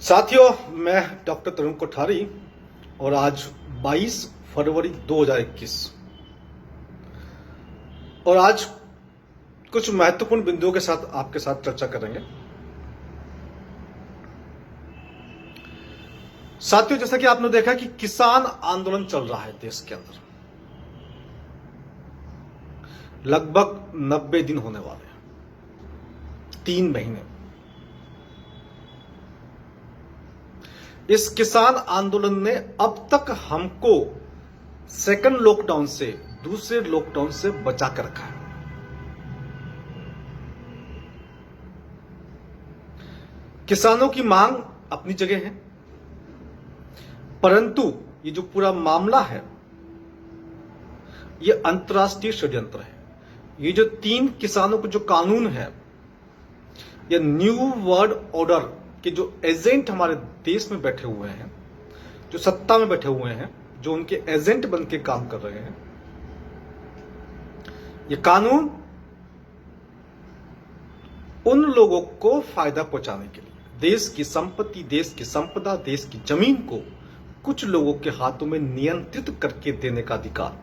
साथियों, मैं डॉक्टर तरुण कोठारी और आज 22 फरवरी 2021 और आज कुछ महत्वपूर्ण बिंदुओं के साथ आपके साथ चर्चा करेंगे। साथियों, जैसा कि आपने देखा कि किसान आंदोलन चल रहा है देश के अंदर, लगभग 90 दिन होने वाले हैं, 3 महीने। इस किसान आंदोलन ने अब तक हमको सेकंड लॉकडाउन से, दूसरे लॉकडाउन से बचा कर रखा है। किसानों की मांग अपनी जगह है, परंतु ये जो पूरा मामला है ये अंतर्राष्ट्रीय षड्यंत्र है। ये जो 3 किसानों को जो कानून है, ये न्यू वर्ल्ड ऑर्डर कि जो एजेंट हमारे देश में बैठे हुए हैं, जो सत्ता में बैठे हुए हैं, जो उनके एजेंट बन के काम कर रहे हैं, ये कानून उन लोगों को फायदा पहुंचाने के लिए, देश की संपत्ति, देश की संपदा, देश की जमीन को कुछ लोगों के हाथों में नियंत्रित करके देने का अधिकार,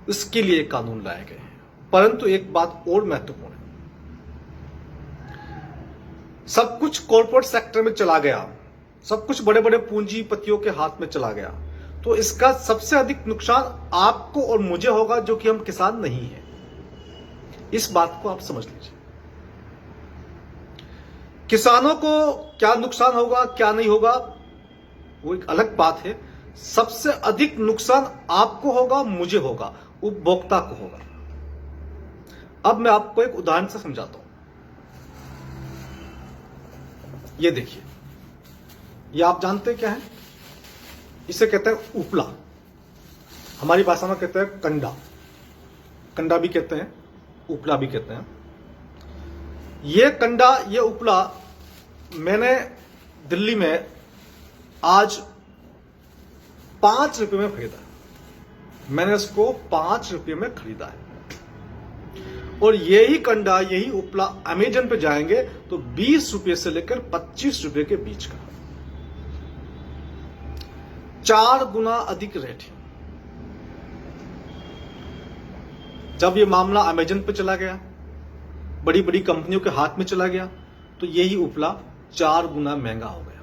इसके लिए कानून लाए गए हैं। परंतु एक बात और महत्वपूर्ण है, सब कुछ कॉर्पोरेट सेक्टर में चला गया, सब कुछ बड़े बड़े पूंजीपतियों के हाथ में चला गया, तो इसका सबसे अधिक नुकसान आपको और मुझे होगा, जो कि हम किसान नहीं हैं। इस बात को आप समझ लीजिए। किसानों को क्या नुकसान होगा, क्या नहीं होगा, वो एक अलग बात है। सबसे अधिक नुकसान आपको होगा, मुझे होगा, उपभोक्ता को होगा। अब मैं आपको एक उदाहरण से समझाता हूं। ये देखिए, ये आप जानते हैं क्या है? इसे कहते हैं उपला। हमारी भाषा में कहते हैं कंडा। कंडा भी कहते हैं, उपला भी कहते हैं। ये कंडा, ये उपला मैंने दिल्ली में आज 5 रुपए में खरीदा। मैंने इसको 5 रुपए में खरीदा है। और यही कंडा, यही उपला अमेजन पे जाएंगे तो 20 रुपए से लेकर 25 रुपए के बीच का, 4 गुना अधिक रेट है। जब ये मामला अमेजन पे चला गया, बड़ी बड़ी कंपनियों के हाथ में चला गया, तो यही उपला 4 गुना महंगा हो गया।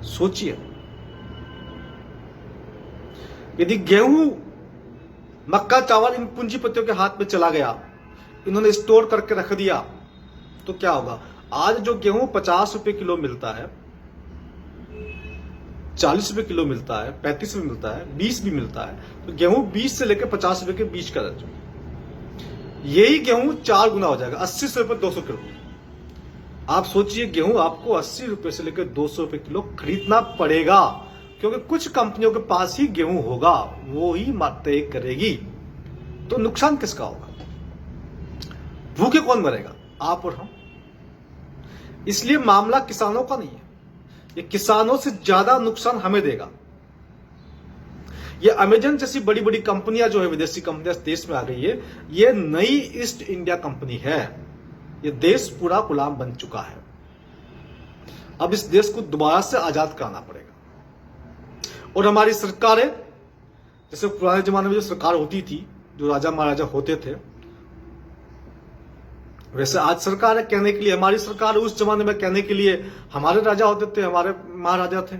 सोचिए, यदि गेहूं, मक्का, चावल इन पूंजीपतियों के हाथ में चला गया, इन्होंने स्टोर करके रख दिया, तो क्या होगा? आज जो गेहूं 50 रुपए किलो मिलता है, 40 रुपए किलो मिलता है, 35 रुपए मिलता है, 20 भी मिलता है, तो गेहूं 20 से लेकर 50 रुपए के बीच का है। यही गेहूं 4 गुना हो जाएगा, 80 रुपए 200 किलो। आप सोचिए, गेहूं आपको 80 रुपए से लेकर 200 रुपए किलो खरीदना पड़ेगा, क्योंकि कुछ कंपनियों के पास ही गेहूं होगा, वो ही तय करेगी। तो नुकसान किसका होगा? भूखे कौन मरेगा? आप और हम। इसलिए मामला किसानों का नहीं है, ये किसानों से ज्यादा नुकसान हमें देगा। ये अमेजन जैसी बड़ी बड़ी कंपनियां जो है, विदेशी कंपनियां देश में आ गई है, ये नई ईस्ट इंडिया कंपनी है। ये देश पूरा गुलाम बन चुका है। अब इस देश को दोबारा से आजाद कराना पड़ेगा। और हमारी सरकारें, जैसे पुराने जमाने में जो सरकार होती थी, जो राजा महाराजा होते थे, वैसे आज सरकार है कहने के लिए, हमारी सरकार उस जमाने में कहने के लिए हमारे राजा होते थे, हमारे महाराजा थे,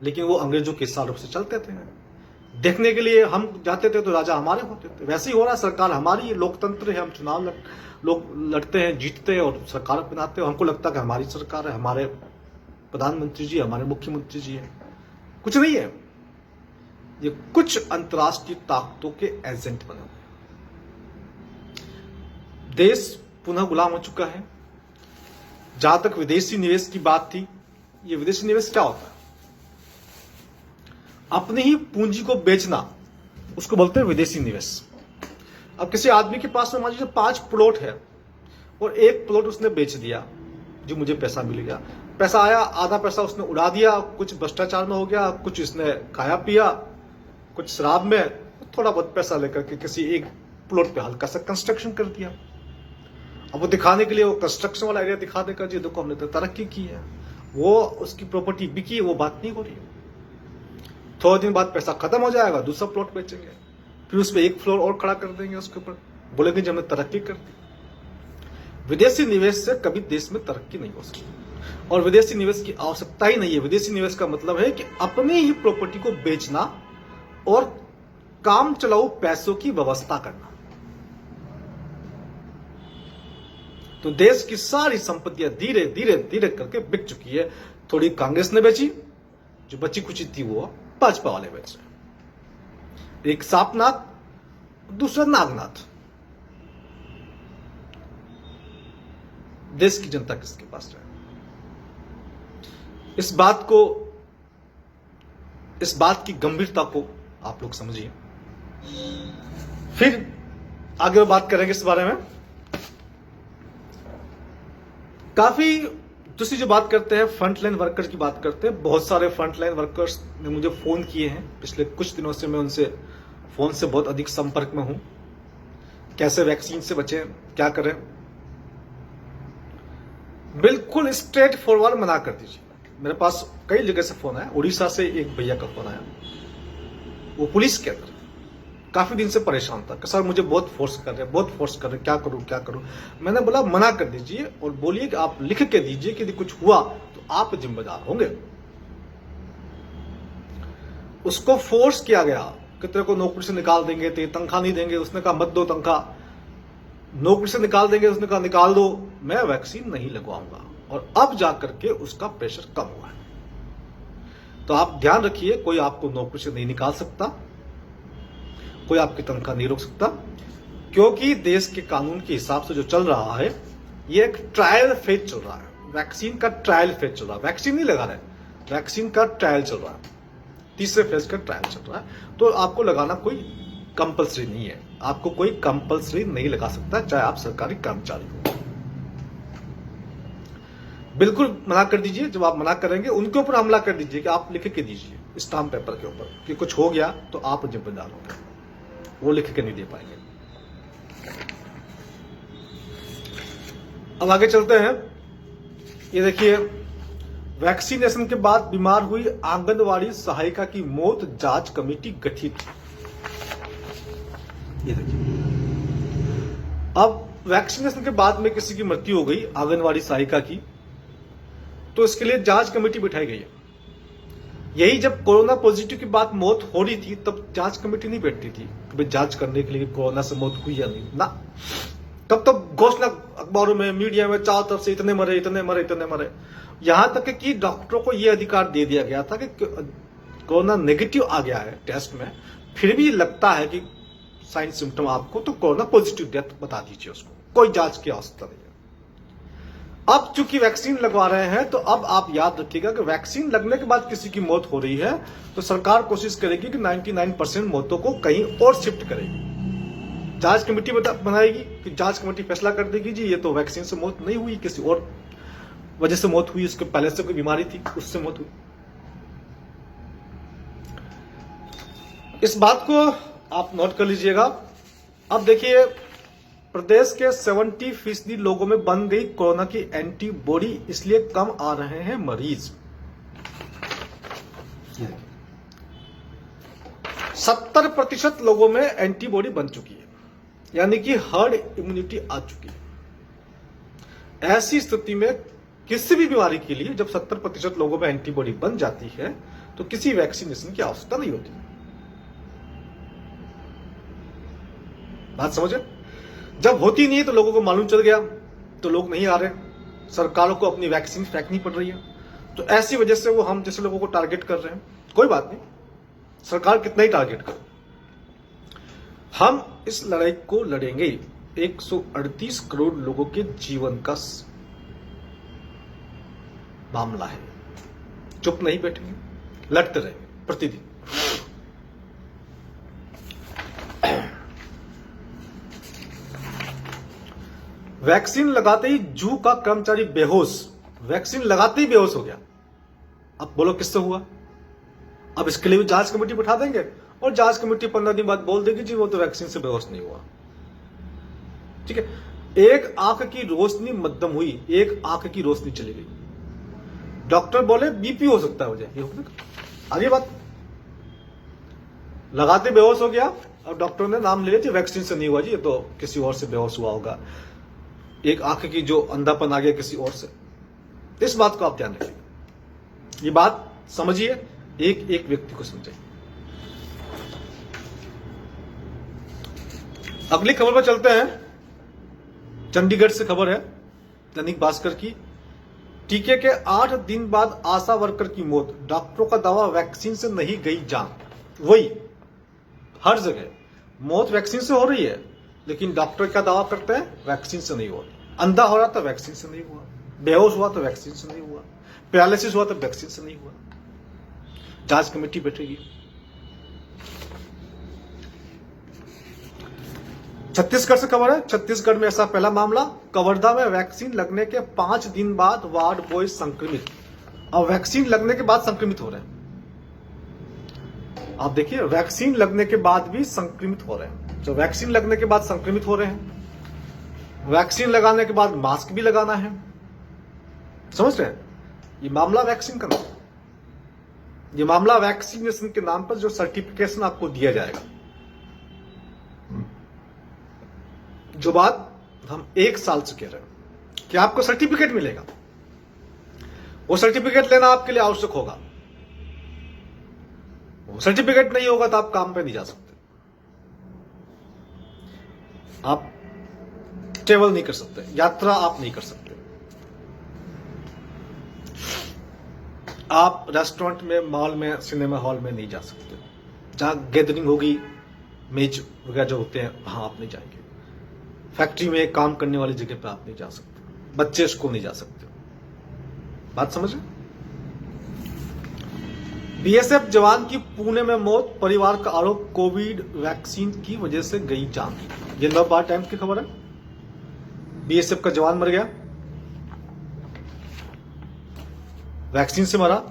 लेकिन वो अंग्रेजों के हिसाब से चलते थे। देखने के लिए हम जाते थे तो राजा हमारे होते थे। वैसे ही हो रहा है, सरकार हमारी, लोकतंत्र है, हम चुनाव लोग लड़ते हैं, जीतते हैं और सरकार बनाते हैं। हमको लगता है कि हमारी सरकार है, हमारे प्रधानमंत्री जी, हमारे मुख्यमंत्री जी है। कुछ नहीं है, ये कुछ अंतर्राष्ट्रीय ताकतों के एजेंट बने हुए। देश पुनः गुलाम हो चुका है। जहां तक विदेशी निवेश की बात थी, ये विदेशी निवेश क्या होता है? अपनी ही पूंजी को बेचना, उसको बोलते हैं विदेशी निवेश। अब किसी आदमी के पास में मान लीजिए 5 प्लॉट है और एक प्लॉट उसने बेच दिया, जो मुझे पैसा मिल गया। पैसा आया, आधा पैसा उसने उड़ा दिया, कुछ भ्रष्टाचार में हो गया, कुछ इसने खाया पिया, कुछ शराब में, थोड़ा बहुत पैसा लेकर के किसी एक प्लॉट पे हल्का सा कंस्ट्रक्शन कर दिया। अब वो दिखाने के लिए वो कंस्ट्रक्शन वाला एरिया दिखा देगा, जी देखो हमने तो तरक्की की है, वो उसकी प्रॉपर्टी बिकी है, वो बात नहीं हो रही है। थोड़े दिन बाद पैसा खत्म हो जाएगा, दूसरा प्लॉट बेचेंगे, फिर उस पर एक फ्लोर और खड़ा कर देंगे, उसके ऊपर बोलेंगे जब हमने तरक्की कर दी। विदेशी निवेश से कभी देश में तरक्की नहीं हो सकती, और विदेशी निवेश की आवश्यकता ही नहीं है। विदेशी निवेश का मतलब है कि अपनी ही प्रॉपर्टी को बेचना और काम चलाऊ पैसों की व्यवस्था करना। तो देश की सारी संपत्तियां धीरे धीरे धीरे करके बिक चुकी है। थोड़ी कांग्रेस ने बेची, जो बची कुची थी वो भाजपा वाले बेच रहे। एक सांपनाथ, दूसरा नागनाथ। देश की जनता किसके पास रहे? इस बात की गंभीरता को आप लोग समझिए। फिर आगे बात करेंगे इस बारे में। काफी दूसरी जो बात करते हैं, फ्रंटलाइन वर्कर्स की बात करते हैं। बहुत सारे फ्रंटलाइन वर्कर्स ने मुझे फोन किए हैं पिछले कुछ दिनों से, मैं उनसे फोन से बहुत अधिक संपर्क में हूं। कैसे वैक्सीन से बचें, क्या करें? बिल्कुल स्ट्रेट फॉरवर्ड मना कर दीजिए। मेरे पास कई जगह से फोन आया। उड़ीसा से एक भैया का फोन आया, वो पुलिस के अंदर काफी दिन से परेशान था कि सर मुझे बहुत फोर्स कर रहे, क्या करूं। मैंने बोला मना कर दीजिए और बोलिए कि आप लिख के दीजिए कि यदि कुछ हुआ तो आप जिम्मेदार होंगे। उसको फोर्स किया गया कि तेरे को नौकरी से निकाल देंगे, तेरी तनख्वाह नहीं देंगे। उसने कहा मत दो तनख्वाह, नौकरी से निकाल देंगे। उसने कहा निकाल दो, मैं वैक्सीन नहीं लगवाऊंगा। और अब जाकर के उसका प्रेशर कम हुआ है। तो आप ध्यान रखिए, कोई आपको नौकरी से नहीं निकाल सकता, कोई आपकी तनख्वाह नहीं रोक सकता, क्योंकि देश के कानून के हिसाब से जो चल रहा है, ये एक ट्रायल फेज चल रहा है। वैक्सीन का ट्रायल फेज चल रहा है। वैक्सीन नहीं लगा रहे, वैक्सीन का ट्रायल चल रहा है। तीसरे फेज का ट्रायल चल रहा है। तो आपको लगाना कोई कंपल्सरी नहीं है। आपको कोई कंपल्सरी नहीं लगा सकता, चाहे आप सरकारी कर्मचारी हो। बिल्कुल मना कर दीजिए। जब आप मना करेंगे, उनके ऊपर हमला कर दीजिए कि आप लिख के दीजिए स्टाम्प पेपर के ऊपर कि कुछ हो गया तो आप जिम्मेदार होंगे। वो लिख के नहीं दे पाएंगे। अब आगे चलते हैं। ये देखिए, वैक्सीनेशन के बाद बीमार हुई आंगनवाड़ी सहायिका की मौत, जांच कमेटी गठित। ये देखिए, अब वैक्सीनेशन के बाद में किसी की मृत्यु हो गई आंगनवाड़ी सहायिका की, तो इसके लिए जांच कमेटी बिठाई गई है। यही जब कोरोना पॉजिटिव की बात मौत हो रही थी, तब जांच कमेटी नहीं बैठती थी कि भाई जांच करने के लिए कोरोना से मौत हुई या नहीं ना। तब तो घोषणा अखबारों में, मीडिया में चारों तरफ से इतने मरे। यहां तक कि डॉक्टरों को यह अधिकार दे दिया गया था कि कोरोना नेगेटिव आ गया है टेस्ट में, फिर भी लगता है कि साइन सिम्टम आपको, तो कोरोना पॉजिटिव डेथ बता दीजिए उसको, कोई जांच की आवश्यकता नहीं है। अब चूंकि वैक्सीन लगवा रहे हैं, तो अब आप याद रखिएगा कि वैक्सीन लगने के बाद किसी की मौत हो रही है तो सरकार कोशिश करेगी कि 99% मौतों को कहीं और शिफ्ट करेगी। जांच कमेटी बनाएगी कि जांच कमेटी फैसला कर देगी जी ये तो वैक्सीन से मौत नहीं हुई, किसी और वजह से मौत हुई, उसके पहले से कोई बीमारी थी उससे मौत हुई। इस बात को आप नोट कर लीजिएगा। अब देखिए, प्रदेश के 70% लोगों में बन गई कोरोना की एंटीबॉडी, इसलिए कम आ रहे हैं मरीज। 70% लोगों में एंटीबॉडी बन चुकी है, यानी कि हर्ड इम्यूनिटी आ चुकी है। ऐसी स्थिति में किसी भी बीमारी के लिए जब 70% लोगों में एंटीबॉडी बन जाती है, तो किसी वैक्सीनेशन की आवश्यकता नहीं होती। बात समझे? जब होती नहीं है तो लोगों को मालूम चल गया तो लोग नहीं आ रहे, सरकारों को अपनी वैक्सीन फेंकनी पड़ रही है, तो ऐसी वजह से वो हम जैसे लोगों को टारगेट कर रहे हैं। कोई बात नहीं, सरकार कितना ही टारगेट करे, हम इस लड़ाई को लड़ेंगे। 138 करोड़ लोगों के जीवन का मामला है। चुप नहीं बैठेंगे, लड़ते रहेंगे प्रतिदिन। वैक्सीन लगाते ही जू का कर्मचारी बेहोश, वैक्सीन लगाते ही बेहोश हो गया। अब बोलो किससे हुआ? अब इसके लिए भी जांच कमेटी बिठा देंगे और जांच कमेटी 15 दिन बाद बोल देगी जी वो तो वैक्सीन से बेहोश नहीं हुआ। ठीक है, एक आंख की रोशनी मध्यम हुई, एक आंख की रोशनी चली गई। डॉक्टर बोले बीपी हो सकता है, मुझे ये हो सकता। आगे बात, लगाते बेहोश हो गया और डॉक्टर ने नाम ले लिया जी वैक्सीन से नहीं हुआ जी, ये तो किसी और से बेहोश हुआ होगा, एक आंख की जो अंधापन आ गया किसी और से। इस बात को आप ध्यान रखिए, ये बात समझिए, एक एक व्यक्ति को समझाइए। अगली खबर पर चलते हैं। चंडीगढ़ से खबर है, दैनिक भास्कर की। टीके के 8 दिन बाद आशा वर्कर की मौत, डॉक्टरों का दावा वैक्सीन से नहीं गई जान। वही हर जगह मौत वैक्सीन से हो रही है, लेकिन डॉक्टर क्या दावा करते हैं, वैक्सीन से नहीं हुआ। अंधा हो रहा तो वैक्सीन से नहीं हुआ, बेहोश हुआ तो वैक्सीन से नहीं हुआ, पैरालिसिस हुआ तो वैक्सीन से नहीं हुआ। जांच कमेटी बैठेगी। छत्तीसगढ़ से खबर है। छत्तीसगढ़ में ऐसा पहला मामला, कवर्धा में वैक्सीन लगने के 5 दिन बाद वार्ड बॉय संक्रमित। अब वैक्सीन लगने के बाद संक्रमित हो रहे हैं, आप देखिए, वैक्सीन लगने के बाद भी संक्रमित हो रहे हैं। तो वैक्सीन लगने के बाद संक्रमित हो रहे हैं, वैक्सीन लगाने के बाद मास्क भी लगाना है। समझ रहे हैं, ये मामला वैक्सीन का नहीं, ये मामला वैक्सीनेशन के नाम पर जो सर्टिफिकेशन आपको दिया जाएगा, जो बात हम 1 साल से कह रहे हैं कि आपको सर्टिफिकेट मिलेगा, वो सर्टिफिकेट लेना आपके लिए आवश्यक होगा। वो सर्टिफिकेट नहीं होगा तो आप काम पे नहीं जा सकते, आप ट्रेवल नहीं कर सकते, यात्रा आप नहीं कर सकते, आप रेस्टोरेंट में, मॉल में, सिनेमा हॉल में नहीं जा सकते, जहां गैदरिंग होगी, मेज वगैरह जो होते हैं वहां आप नहीं जाएंगे, फैक्ट्री में काम करने वाली जगह पर आप नहीं जा सकते, बच्चे स्कूल नहीं जा सकते। बात समझ रहे? बीएसएफ जवान की पुणे में मौत, परिवार का आरोप कोविड वैक्सीन की वजह से गई जान। ये नवभारत टाइम्स की खबर है। बीएसएफ का जवान मर गया, वैक्सीन से मरा,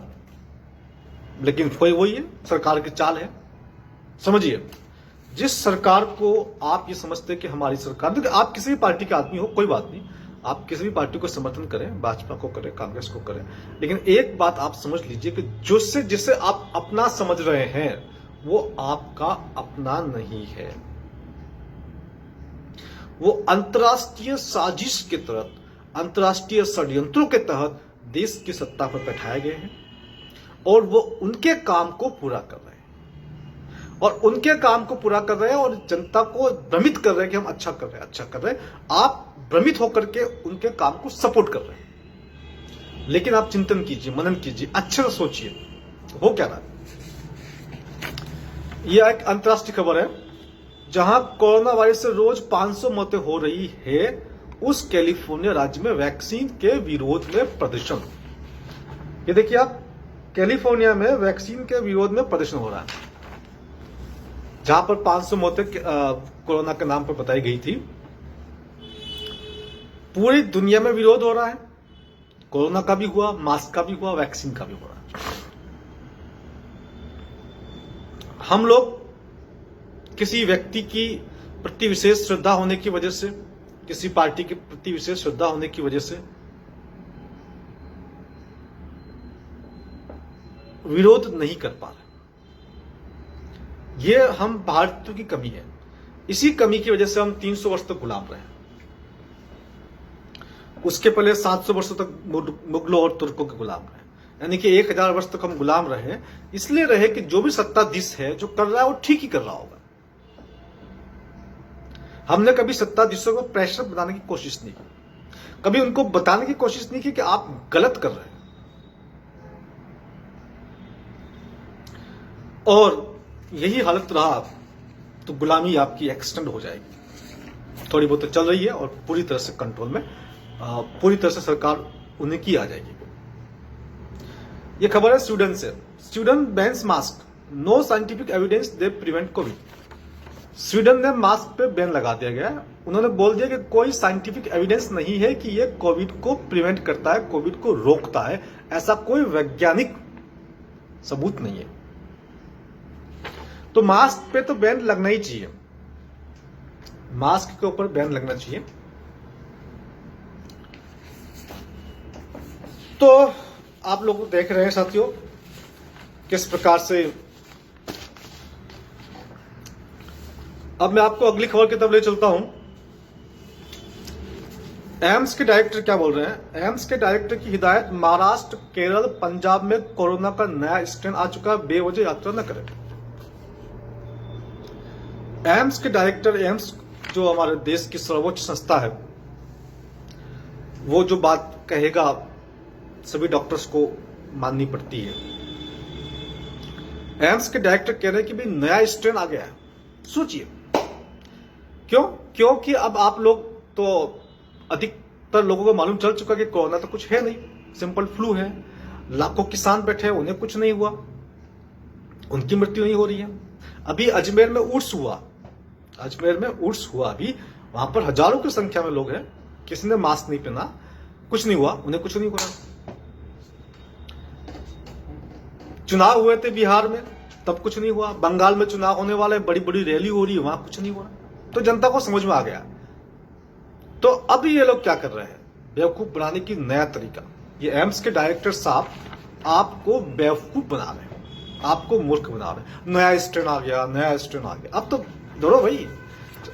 लेकिन वही है, सरकार की चाल है। समझिए, जिस सरकार को आप ये समझते हैं कि हमारी सरकार, देखिए आप किसी भी पार्टी के आदमी हो, कोई बात नहीं, आप किसी भी पार्टी को समर्थन करें, भाजपा को करें, कांग्रेस को करें, लेकिन एक बात आप समझ लीजिए कि जिसे आप अपना समझ रहे हैं वो आपका अपना नहीं है, वो अंतर्राष्ट्रीय साजिश के तहत, अंतर्राष्ट्रीय षड्यंत्रों के तहत देश की सत्ता पर बैठाए गए हैं और वो उनके काम को पूरा कर रहे हैं, और उनके काम को पूरा कर रहे हैं और जनता को भ्रमित कर रहे हैं कि हम अच्छा कर रहे हैं, अच्छा कर रहे हैं। आप भ्रमित होकर के उनके काम को सपोर्ट कर रहे हैं, लेकिन आप चिंतन कीजिए, मनन कीजिए, अच्छे से सोचिए हो क्या रहा है। यह एक अंतर्राष्ट्रीय खबर है, जहां कोरोना वायरस से रोज 500 मौतें हो रही है, उस कैलिफोर्निया राज्य में वैक्सीन के विरोध में प्रदर्शन। ये देखिए आप, कैलिफोर्निया में वैक्सीन के विरोध में प्रदर्शन हो रहा है, जहां पर 500 मौतें कोरोना के नाम पर बताई गई थी। पूरी दुनिया में विरोध हो रहा है, कोरोना का भी हुआ, मास्क का भी हुआ, वैक्सीन का भी हो रहा है। हम लोग किसी व्यक्ति की प्रति विशेष श्रद्धा होने की वजह से, किसी पार्टी के प्रति विशेष श्रद्धा होने की वजह से विरोध नहीं कर पा रहे। ये हम भारतीयों की कमी है, इसी कमी की वजह से हम 300 वर्ष तक गुलाम रहे। उसके पहले 700 वर्षों तक मुगलों और तुर्कों के गुलाम रहे, यानी कि 1000 वर्ष तक हम गुलाम रहे। इसलिए रहे कि जो भी सत्ताधीश है जो कर रहा है वो ठीक ही कर रहा होगा। हमने कभी सत्ताधीशों को प्रेशर बनाने की कोशिश नहीं की, कभी उनको बताने की कोशिश नहीं की कि आप गलत कर रहे हैं। और यही हालत रहा तो गुलामी आपकी एक्सटेंड हो जाएगी। थोड़ी बहुत तो चल रही है और पूरी तरह से कंट्रोल में, पूरी तरह से सरकार उन्हें की आ जाएगी। ये खबर है स्वीडन से। Sweden bans mask, no scientific evidence they prevent COVID. Sweden ने मास्क पे बैन लगा दिया गया है। उन्होंने बोल दिया कि कोई साइंटिफिक एविडेंस नहीं है कि ये कोविड को प्रिवेंट करता है, कोविड को रोकता है, ऐसा कोई वैज्ञानिक सबूत नहीं है। तो मास्क पे तो बैन लगना ही चाहिए, मास्क के ऊपर बैन लगना चाहिए। तो आप लोग देख रहे हैं साथियों किस प्रकार से। अब मैं आपको अगली खबर की तरफ ले चलता हूं। एम्स के डायरेक्टर क्या बोल रहे हैं? एम्स के डायरेक्टर की हिदायत, महाराष्ट्र, केरल, पंजाब में कोरोना का नया स्ट्रेन आ चुका है, बेवजह यात्रा न करें। एम्स के डायरेक्टर, एम्स जो हमारे देश की सर्वोच्च संस्था है, वो जो बात कहेगा सभी डॉक्टर्स को माननी पड़ती है। एम्स के डायरेक्टर कह रहे हैं कि भाई नया स्ट्रेन आ गया है। सोचिए क्यों? क्योंकि अब आप लोग तो अधिकतर लोगों को मालूम चल चुका कि कोरोना तो कुछ है नहीं, सिंपल फ्लू है। लाखों किसान बैठे हैं, उन्हें कुछ नहीं हुआ, उनकी मृत्यु नहीं हो रही है। अभी अजमेर में उर्स हुआ, अजमेर में उर्स हुआ, अभी वहां पर हजारों की संख्या में लोग हैं, किसी ने मास्क नहीं पहना, कुछ नहीं हुआ, उन्हें कुछ नहीं हुआ। चुनाव हुए थे बिहार में, तब कुछ नहीं हुआ। बंगाल में चुनाव होने वाले, बड़ी बड़ी रैली हो रही है, वहां कुछ नहीं हुआ। तो जनता को समझ में आ गया। तो अब ये लोग क्या कर रहे हैं? बेवकूफ बनाने की नया तरीका। ये एम्स के डायरेक्टर साहब आपको बेवकूफ बना रहे हैं, आपको मूर्ख बना रहे हैं। नया स्ट्रेन आ गया, नया स्ट्रेन आ गया। अब तो डरो भाई,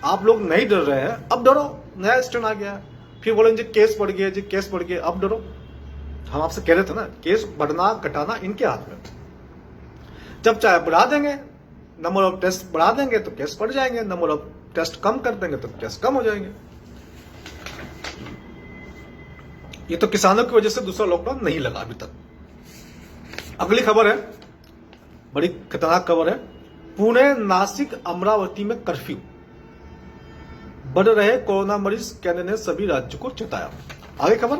आप लोग नहीं डर रहे हैं, अब डरो, नया स्ट्रेन आ गया। फिर बोलेंगे केस बढ़ गए जी, केस बढ़ गए, अब डरो। हम आपसे कह रहे थे ना, केस बढ़ना घटाना इनके हाथ में। जब चाहे बढ़ा देंगे, नंबर ऑफ टेस्ट बढ़ा देंगे तो केस बढ़ जाएंगे, नंबर ऑफ टेस्ट कम कर देंगे तो केस कम हो जाएंगे। ये तो किसानों की वजह से दूसरा लॉकडाउन नहीं लगा अभी तक। अगली खबर है, बड़ी खतरनाक खबर है। पुणे, नासिक, अमरावती में कर्फ्यू, बढ़ रहे कोरोना मरीज, केंद्र ने सभी राज्यों को चेताया। आगे खबर,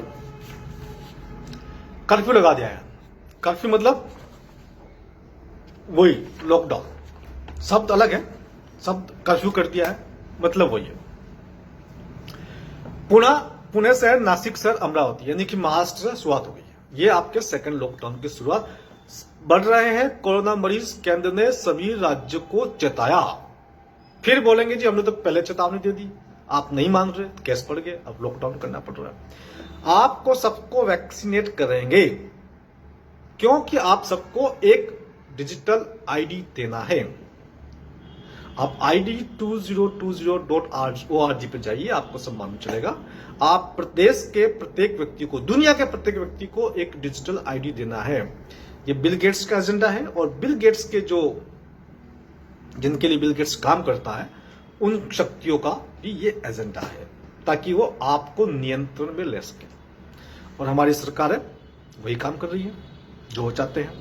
कर्फ्यू लगा दिया है। कर्फ्यू मतलब वही लॉकडाउन, शब्द अलग है, शब्द कर्फ्यू कर दिया है, मतलब वही है। पुणे शहर, नासिक शहर, अमरावती, यानी कि महाराष्ट्र से शुरुआत हो गई है। ये आपके सेकंड लॉकडाउन की शुरुआत। बढ़ रहे हैं कोरोना मरीज, केंद्र ने सभी राज्यों को चेताया। फिर बोलेंगे जी हमने तो पहले चेतावनी दे दी, आप नहीं मान रहे, केस बढ़ गए, अब लॉकडाउन करना पड़ रहा है। आपको सबको वैक्सीनेट करेंगे क्योंकि आप सबको एक डिजिटल आईडी देना है। आप ID 2020.org पे जाइए, आपको सब मालूम चलेगा। आप प्रदेश के प्रत्येक व्यक्ति को, दुनिया के प्रत्येक व्यक्ति को एक डिजिटल आईडी देना है। ये बिल गेट्स का एजेंडा है, और बिल गेट्स के जो, जिनके लिए बिल गेट्स काम करता है, उन शक्तियों का भी ये एजेंडा है, ताकि वो आपको नियंत्रण में ले सके। और हमारी सरकार है वही काम कर रही है जो वो चाहते हैं।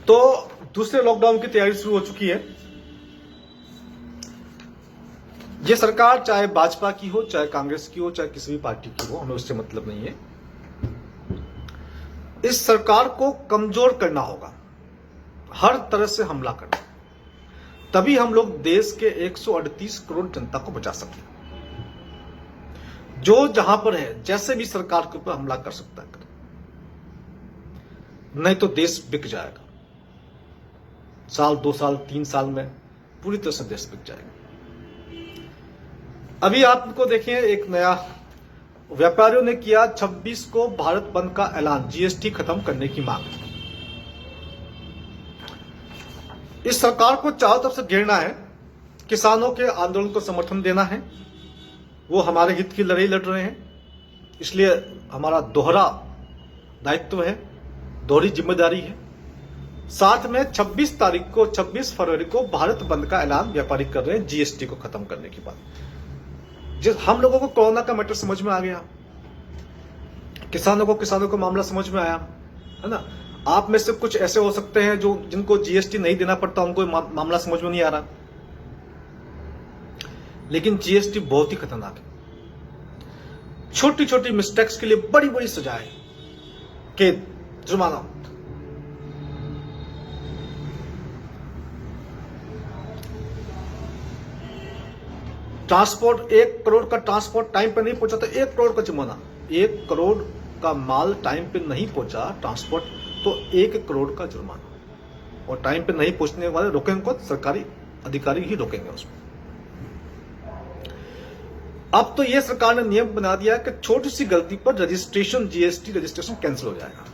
तो दूसरे लॉकडाउन की तैयारी शुरू हो चुकी है। ये सरकार चाहे भाजपा की हो, चाहे कांग्रेस की हो, चाहे किसी भी पार्टी की हो, हमें उससे मतलब नहीं है। इस सरकार को कमजोर करना होगा, हर तरह से हमला करना, तभी हम लोग देश के 138 करोड़ जनता को बचा सकते हैं। जो जहां पर है, जैसे भी सरकार के ऊपर हमला कर सकता है, नहीं तो देश बिक जाएगा। साल, 2 साल, 3 साल में पूरी तरह से देश बिक जाएगा। अभी आपको देखिए, एक नया, व्यापारियों ने किया 26 को भारत बंद का ऐलान, GST खत्म करने की मांग। इस सरकार को चारों तरफ से घेरना है, किसानों के आंदोलन को समर्थन देना है। वो हमारे हित की लड़ाई लड़ रहे हैं, इसलिए हमारा दोहरा दायित्व है, दोहरी जिम्मेदारी है। साथ में 26 तारीख को, 26 फरवरी को भारत बंद का ऐलान व्यापारी कर रहे हैं, GST को खत्म करने की बात। जिस हम लोगों को कोरोना का मैटर समझ में आ गया, किसानों को मामला समझ में आया, है ना। आप में से कुछ ऐसे हो सकते हैं जो, जिनको GST नहीं देना पड़ता, उनको मामला समझ में नहीं आ रहा, लेकिन GST बहुत ही खतरनाक है। छोटी छोटी मिस्टेक्स के लिए बड़ी बड़ी सजाएं, के जुर्माना। ट्रांसपोर्ट, 1 करोड़ का ट्रांसपोर्ट टाइम पे नहीं पहुंचा तो 1 करोड़ का जुर्माना। 1 करोड़ का माल टाइम पे नहीं पहुंचा ट्रांसपोर्ट तो 1 करोड़ का जुर्माना। और टाइम पे नहीं पहुंचने वाले रोकेंगे को सरकारी अधिकारी ही रोकेंगे उसमें। अब तो ये सरकार ने नियम बना दिया कि छोटी सी गलती पर रजिस्ट्रेशन, जीएसटी रजिस्ट्रेशन कैंसिल हो जाएगा।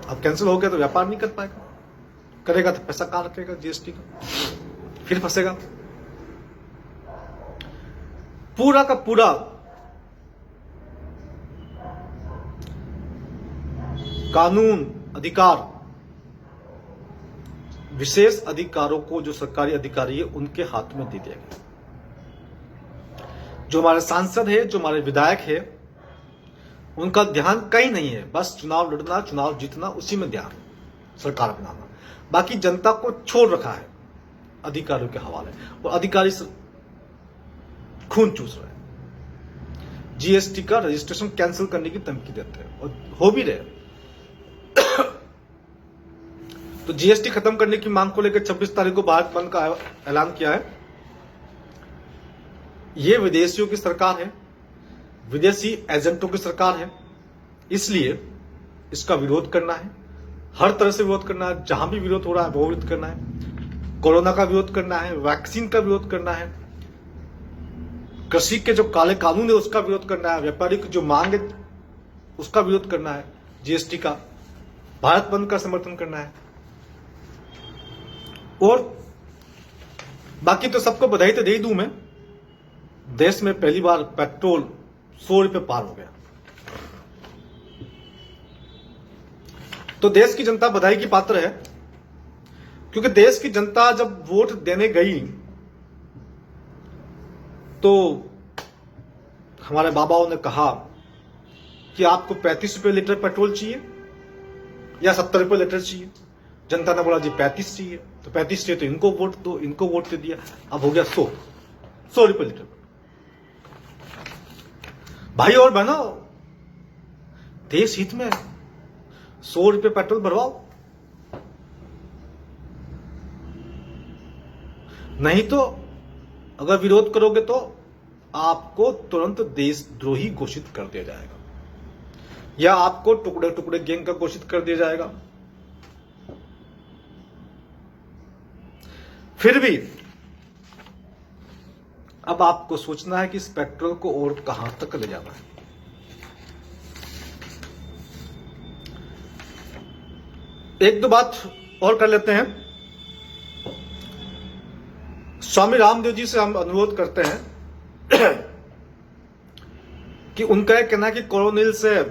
अब कैंसिल हो गया तो व्यापार नहीं कर पाएगा, करेगा तो पैसा कहां रखेगा जीएसटी का, फिर फंसेगा। पूरा का पूरा कानून, अधिकार, विशेष अधिकारों को जो सरकारी अधिकारी है उनके हाथ में दे दिया गया। जो हमारे सांसद है, जो हमारे विधायक है, उनका ध्यान कहीं नहीं है, बस चुनाव लड़ना, चुनाव जीतना, उसी में ध्यान, सरकार बनाना। बाकी जनता को छोड़ रखा है अधिकारियों के हवाले, और अधिकारी खून चूस रहे हैं। जीएसटी का रजिस्ट्रेशन कैंसिल करने की धमकी देते हैं और हो भी रहे। तो जीएसटी खत्म करने की मांग को लेकर 26 तारीख को भारत बंद का ऐलान किया है। यह विदेशियों की सरकार है, विदेशी एजेंटों की सरकार है, इसलिए इसका विरोध करना है, हर तरह से विरोध करना है। जहां भी विरोध हो रहा है वो विरोध करना है। कोरोना का विरोध करना है, वैक्सीन का विरोध करना है, कृषि के जो काले कानून है उसका विरोध करना है, व्यापारी की जो मांग है उसका विरोध करना है, जीएसटी का, भारत बंद का समर्थन करना है। और बाकी तो सबको बधाई तो दे दूं मैं, देश में पहली बार पेट्रोल 100 रुपये पार हो गया। तो देश की जनता बधाई की पात्र है, क्योंकि देश की जनता जब वोट देने गई तो हमारे बाबाओं ने कहा कि आपको 35 रुपये लीटर पेट्रोल चाहिए या 70 रुपये लीटर चाहिए। जनता ने बोला जी 35 चाहिए, तो 35 चाहिए तो इनको वोट दो, इनको वोट दे दिया। अब हो गया 100 रुपये लीटर। भाई और बहनों, देश हित में 100 रुपये पेट्रोल भरवाओ, नहीं तो अगर विरोध करोगे तो आपको तुरंत देशद्रोही घोषित कर दिया जाएगा, या आपको टुकड़े टुकड़े गैंग का घोषित कर दिया जाएगा। फिर भी अब आपको सोचना है कि इस पेट्रोल को और कहां तक ले जाना है। एक दो बात और कर लेते हैं। स्वामी रामदेव जी से हम अनुरोध करते हैं कि उनका यह कहना है कि कोरोनिल से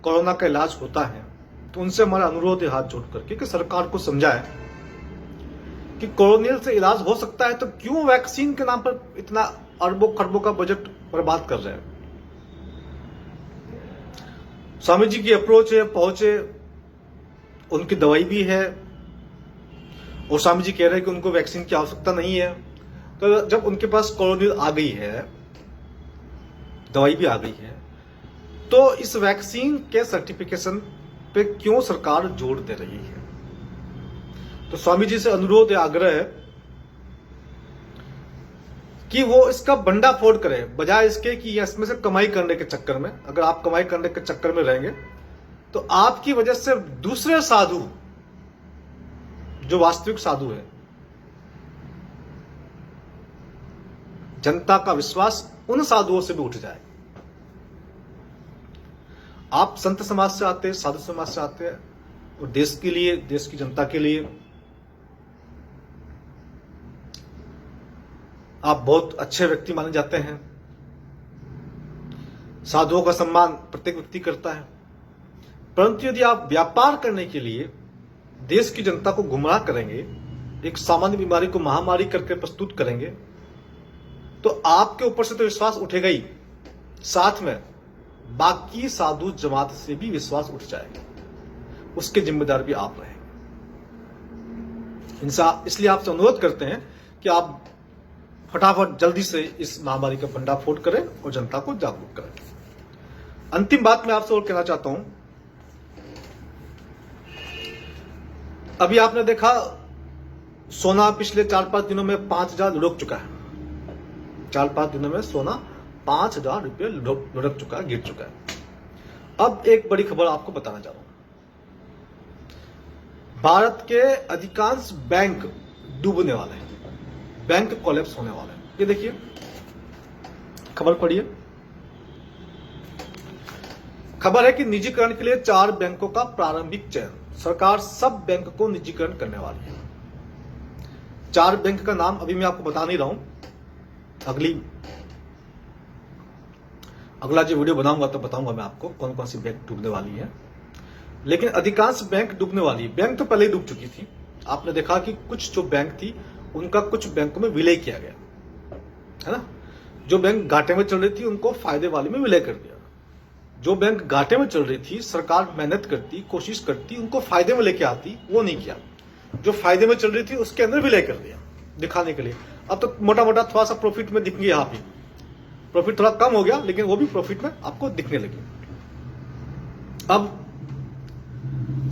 कोरोना का इलाज होता है, तो उनसे हमारा अनुरोध है हाथ जोड़ करके कि सरकार को समझाए कि कोरोनिल से इलाज हो सकता है, तो क्यों वैक्सीन के नाम पर इतना अरबों खरबों का बजट बर्बाद कर रहे हैं। स्वामी जी की अप्रोच है, पहुंचे, उनकी दवाई भी है, और स्वामी जी कह रहे हैं कि उनको वैक्सीन की आवश्यकता नहीं है। तो जब उनके पास कोरोनिल आ गई है, दवाई भी आ गई है, तो इस वैक्सीन के सर्टिफिकेशन पे क्यों सरकार जोर दे रही है। तो स्वामी जी से अनुरोध है, आग्रह है कि वो इसका भंडाफोड़ करे, बजाय इसके कि इसमें से कमाई करने के चक्कर में। अगर आप कमाई करने के चक्कर में रहेंगे तो आपकी वजह से दूसरे साधु, जो वास्तविक साधु है, जनता का विश्वास उन साधुओं से भी उठ जाए। आप संत समाज से आते हैं, साधु समाज से आते हैं, और देश के लिए, देश की जनता के लिए आप बहुत अच्छे व्यक्ति माने जाते हैं। साधुओं का सम्मान प्रत्येक व्यक्ति करता है, परंतु यदि आप व्यापार करने के लिए देश की जनता को गुमराह करेंगे, एक सामान्य बीमारी को महामारी करके प्रस्तुत करेंगे, तो आपके ऊपर से तो विश्वास उठेगा ही, साथ में बाकी साधु जमात से भी विश्वास उठ जाएगा। उसके जिम्मेदार भी आप रहेंगे। इसलिए आपसे अनुरोध करते हैं कि आप फटाफट जल्दी से इस महामारी का भंडाफोड़ करें और जनता को जागरूक करें। अंतिम बात मैं आपसे और कहना चाहता हूं, अभी आपने देखा सोना पिछले 4-5 दिनों में 5,000 लुढ़क चुका है। 4-5 दिनों में सोना 5,000 रुपये लुढ़क चुका है, गिर चुका है। अब एक बड़ी खबर आपको बताना चाह रहा हूं। भारत के अधिकांश बैंक डूबने वाले हैं, बैंक कोलैप्स होने वाले हैं। ये देखिए, खबर पढ़िए। खबर है कि निजीकरण के लिए 4 बैंकों का प्रारंभिक चयन, सरकार सब बैंक को निजीकरण करने वाली है। 4 बैंक का नाम अभी मैं आपको बता नहीं रहा हूं, अगला जो वीडियो बनाऊंगा तो बताऊंगा मैं आपको कौन कौन सी बैंक डूबने वाली है। लेकिन अधिकांश बैंक डूबने वाली है। बैंक तो पहले ही डूब चुकी थी। आपने देखा कि कुछ जो बैंक थी उनका कुछ बैंकों में विलय किया गया, है ना। जो बैंक घाटे में चल रही थी उनको फायदे वाले में विलय कर दिया। जो बैंक घाटे में चल रही थी, सरकार मेहनत करती, कोशिश करती, उनको फायदे में लेके आती, वो नहीं किया। जो फायदे में चल रही थी उसके अंदर विलय कर दिया दिखाने के लिए। अब तो मोटा मोटा थोड़ा सा प्रॉफिट में दिखेंगे। यहाँ भी प्रॉफिट थोड़ा कम हो गया, लेकिन वो भी प्रॉफिट में आपको दिखने लगी। अब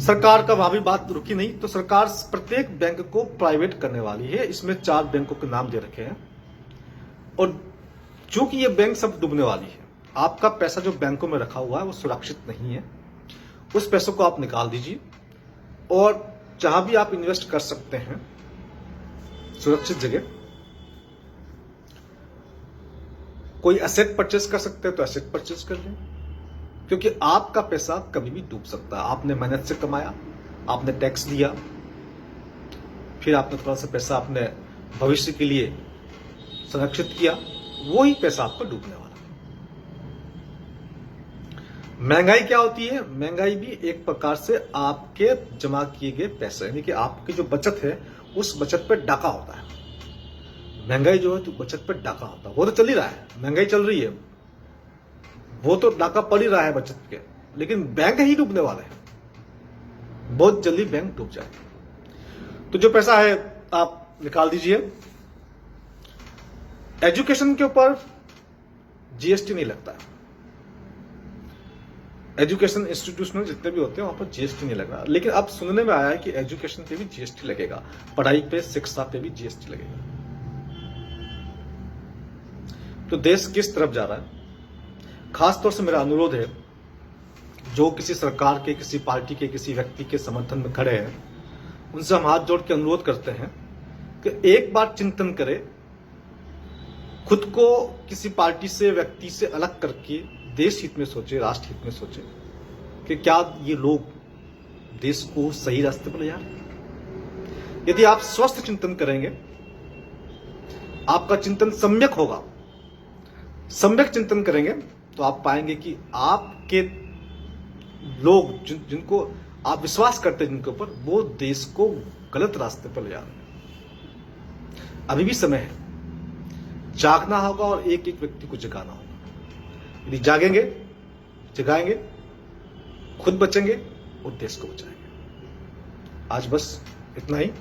सरकार का वहां भी बात रुकी नहीं, तो सरकार प्रत्येक बैंक को प्राइवेट करने वाली है। इसमें 4 बैंकों के नाम दे रखे हैं। और चूंकि ये बैंक सब डूबने वाली है, आपका पैसा जो बैंकों में रखा हुआ है वो सुरक्षित नहीं है। उस पैसों को आप निकाल दीजिए और जहां भी आप इन्वेस्ट कर सकते हैं सुरक्षित जगह, कोई एसेट परचेस कर सकते हैं तो एसेट परचेस कर लें, क्योंकि आपका पैसा कभी भी डूब सकता है। आपने मेहनत से कमाया, आपने टैक्स दिया, फिर आपने थोड़ा सा पैसा अपने भविष्य के लिए संरक्षित किया, वही पैसा आपका डूबने वाला है। महंगाई क्या होती है? महंगाई भी एक प्रकार से आपके जमा किए गए पैसे, यानी कि आपकी जो बचत है उस बचत पे डाका होता है। महंगाई जो है तो बचत पे डाका होता है। वो तो चल ही रहा है, महंगाई चल रही है, वो तो डाका पड़ ही रहा है बचत के, लेकिन बैंक ही डूबने वाला है। बहुत जल्दी बैंक डूब जाए। तो जो पैसा है आप निकाल दीजिए। एजुकेशन के ऊपर जीएसटी नहीं लगता है। एजुकेशन इंस्टीट्यूशन जितने भी होते हैं वहां पर जीएसटी नहीं लग रहा, लेकिन अब सुनने में आया है कि एजुकेशन पे भी जीएसटी लगेगा, पढ़ाई पे, शिक्षा पे भी जीएसटी लगेगा। तो देश किस तरफ जा रहा है? खासतौर से मेरा अनुरोध है, जो किसी सरकार के, किसी पार्टी के, किसी व्यक्ति के समर्थन में खड़े हैं, उनसे हम हाथ जोड़ के अनुरोध करते हैं कि एक बार चिंतन करें, खुद को किसी पार्टी से, व्यक्ति से अलग करके देश हित में सोचे, राष्ट्र हित में सोचे कि क्या ये लोग देश को सही रास्ते पर ले जा रहे हैं। यदि आप स्वस्थ चिंतन करेंगे, आपका चिंतन सम्यक होगा, सम्यक चिंतन करेंगे, तो आप पाएंगे कि आपके लोग जिनको आप विश्वास करते हैं, जिनके ऊपर, वो देश को गलत रास्ते पर ले जा रहे हैं। अभी भी समय है, जागना होगा और एक एक व्यक्ति को जगाना होगा। यदि जागेंगे, जगाएंगे, खुद बचेंगे और देश को बचाएंगे। आज बस इतना ही।